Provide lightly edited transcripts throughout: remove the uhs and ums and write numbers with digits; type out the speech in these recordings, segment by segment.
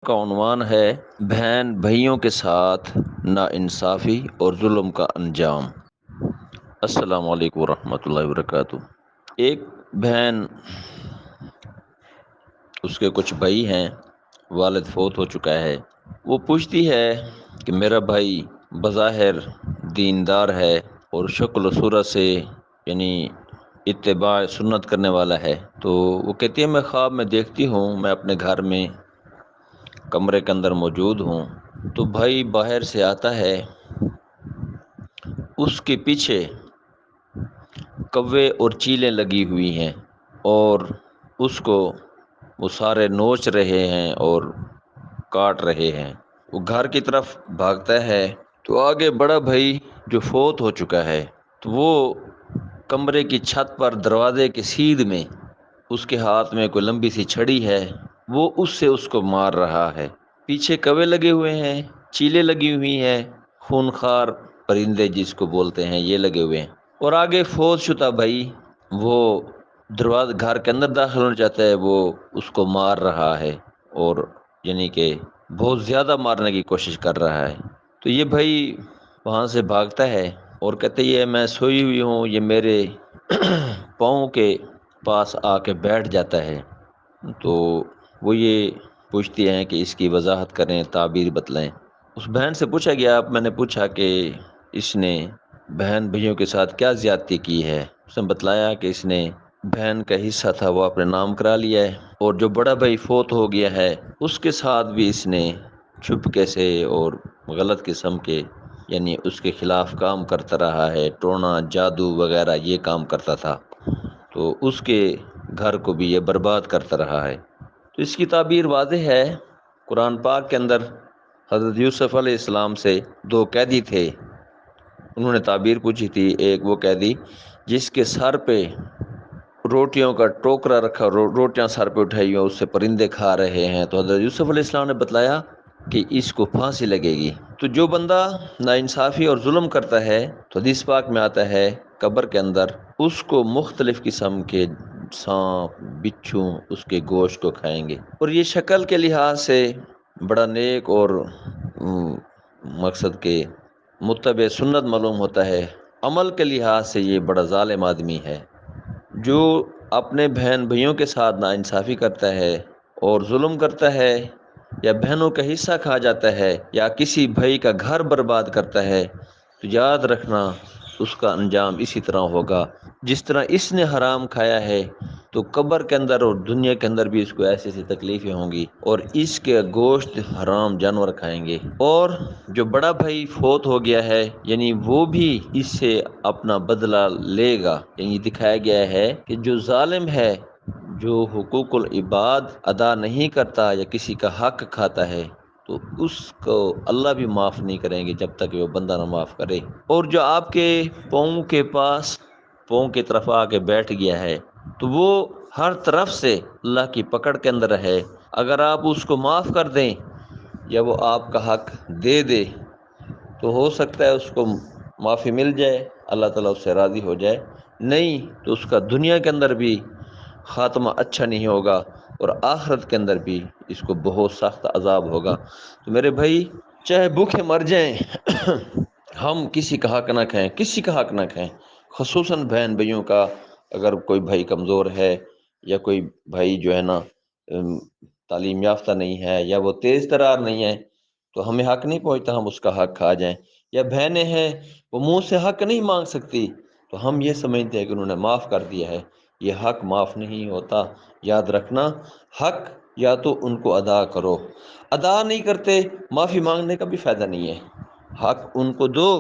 کا عنوان ہے بہن بھائیوں کے ساتھ ناانصافی اور ظلم کا انجام۔ السلام علیکم ورحمۃ اللہ وبرکاتہ۔ ایک بہن، اس کے کچھ بھائی ہیں، والد فوت ہو چکا ہے۔ وہ پوچھتی ہے کہ میرا بھائی بظاہر دیندار ہے اور شکل و صورت سے یعنی اتباع سنت کرنے والا ہے، تو وہ کہتی ہے میں خواب میں دیکھتی ہوں میں اپنے گھر میں کمرے کے اندر موجود ہوں تو بھائی باہر سے آتا ہے، اس کے پیچھے کوے اور چیلیں لگی ہوئی ہیں اور اس کو وہ سارے نوچ رہے ہیں اور کاٹ رہے ہیں۔ وہ گھر کی طرف بھاگتا ہے تو آگے بڑا بھائی جو فوت ہو چکا ہے تو وہ کمرے کی چھت پر دروازے کے سیدھ میں اس کے ہاتھ میں کوئی لمبی سی چھڑی ہے، وہ اس کو مار رہا ہے۔ پیچھے کوے لگے ہوئے ہیں، چیلیں لگی ہوئی ہیں، خونخوار پرندے جس کو بولتے ہیں یہ لگے ہوئے ہیں، اور آگے فوت شدہ بھائی وہ دروازہ گھر کے اندر داخل ہونا چاہتا ہے، وہ اس کو مار رہا ہے اور یعنی کہ بہت زیادہ مارنے کی کوشش کر رہا ہے۔ تو یہ بھائی وہاں سے بھاگتا ہے اور کہتے یہ میں سوئی ہوئی ہوں، یہ میرے پاؤں کے پاس آ کے بیٹھ جاتا ہے۔ تو وہ یہ پوچھتی ہیں کہ اس کی وضاحت کریں، تعبیر بتلائیں۔ اس بہن سے پوچھا گیا، میں نے پوچھا کہ اس نے بہن بھائیوں کے ساتھ کیا زیادتی کی ہے۔ اس نے بتلایا کہ اس نے بہن کا حصہ تھا وہ اپنے نام کرا لیا ہے، اور جو بڑا بھائی فوت ہو گیا ہے اس کے ساتھ بھی اس نے چھپکے سے اور غلط قسم کے یعنی اس کے خلاف کام کرتا رہا ہے، ٹونا جادو وغیرہ یہ کام کرتا تھا، تو اس کے گھر کو بھی یہ برباد کرتا رہا ہے۔ تو اس کی تعبیر واضح ہے۔ قرآن پاک کے اندر حضرت یوسف علیہ السلام سے دو قیدی تھے، انہوں نے تعبیر پوچھی تھی۔ ایک وہ قیدی جس کے سر پہ روٹیوں کا ٹوکرا رکھا، روٹیاں سر پہ اٹھائی ہوئی، اس سے پرندے کھا رہے ہیں، تو حضرت یوسف علیہ السلام نے بتلایا کہ اس کو پھانسی لگے گی۔ تو جو بندہ ناانصافی اور ظلم کرتا ہے تو حدیث پاک میں آتا ہے قبر کے اندر اس کو مختلف قسم کے سانپ بچھو اس کے گوشت کو کھائیں گے، اور یہ شکل کے لحاظ سے بڑا نیک اور مقصد کے متبع سنت معلوم ہوتا ہے، عمل کے لحاظ سے یہ بڑا ظالم آدمی ہے۔ جو اپنے بہن بھائیوں کے ساتھ ناانصافی کرتا ہے اور ظلم کرتا ہے، یا بہنوں کا حصہ کھا جاتا ہے، یا کسی بھائی کا گھر برباد کرتا ہے، تو یاد رکھنا اس کا انجام اسی طرح ہوگا جس طرح اس نے حرام کھایا ہے، تو قبر کے اندر اور دنیا کے اندر بھی اس کو ایسی ایسی تکلیفیں ہوں گی، اور اس کے گوشت حرام جانور کھائیں گے۔ اور جو بڑا بھائی فوت ہو گیا ہے یعنی وہ بھی اس سے اپنا بدلہ لے گا۔ یعنی دکھایا گیا ہے کہ جو ظالم ہے، جو حقوق العباد ادا نہیں کرتا یا کسی کا حق کھاتا ہے، تو اس کو اللہ بھی معاف نہیں کریں گے جب تک وہ بندہ نہ معاف کرے۔ اور جو آپ کے پاؤں کے پاس پاؤں کی طرف آ کے بیٹھ گیا ہے تو وہ ہر طرف سے اللہ کی پکڑ کے اندر ہے۔ اگر آپ اس کو معاف کر دیں یا وہ آپ کا حق دے دے تو ہو سکتا ہے اس کو معافی مل جائے، اللہ تعالیٰ اس سے راضی ہو جائے، نہیں تو اس کا دنیا کے اندر بھی خاتمہ اچھا نہیں ہوگا اور آخرت کے اندر بھی اس کو بہت سخت عذاب ہوگا۔ تو میرے بھائی چاہے بھوکے مر جائیں ہم کسی کا حق نہ کھائیں، کسی کا حق نہ کھائیں، خصوصاً بہن بھائیوں کا۔ اگر کوئی بھائی کمزور ہے یا کوئی بھائی جو ہے نا تعلیم یافتہ نہیں ہے یا وہ تیز ترار نہیں ہے تو ہمیں حق نہیں پہنچتا ہم اس کا حق کھا جائیں، یا بہنیں ہیں وہ منہ سے حق نہیں مانگ سکتی تو ہم یہ سمجھتے ہیں کہ انہوں نے معاف کر دیا ہے، یہ حق معاف نہیں ہوتا۔ یاد رکھنا حق یا تو ان کو ادا کرو، ادا نہیں کرتے معافی مانگنے کا بھی فائدہ نہیں ہے، حق ان کو دو،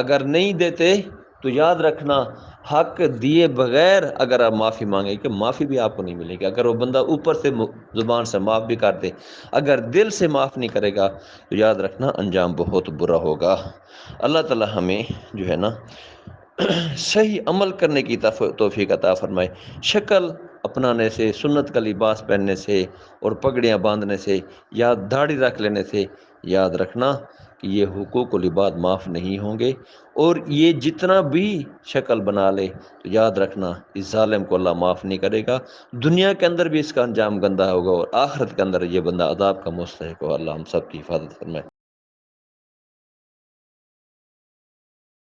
اگر نہیں دیتے تو یاد رکھنا حق دیے بغیر اگر آپ معافی مانگیں کہ معافی بھی آپ کو نہیں ملے گی۔ اگر وہ بندہ اوپر سے زبان سے معاف بھی کر دے، اگر دل سے معاف نہیں کرے گا تو یاد رکھنا انجام بہت برا ہوگا۔ اللہ تعالی ہمیں جو ہے نا صحیح عمل کرنے کی توفیق عطا فرمائے۔ شکل اپنانے سے، سنت کا لباس پہننے سے اور پگڑیاں باندھنے سے یا داڑھی رکھ لینے سے یاد رکھنا کہ یہ حقوق العباد معاف نہیں ہوں گے، اور یہ جتنا بھی شکل بنا لے تو یاد رکھنا اس ظالم کو اللہ معاف نہیں کرے گا، دنیا کے اندر بھی اس کا انجام گندہ ہوگا اور آخرت کے اندر یہ بندہ عذاب کا مستحق ہو۔ اللہ ہم سب کی حفاظت فرمائے۔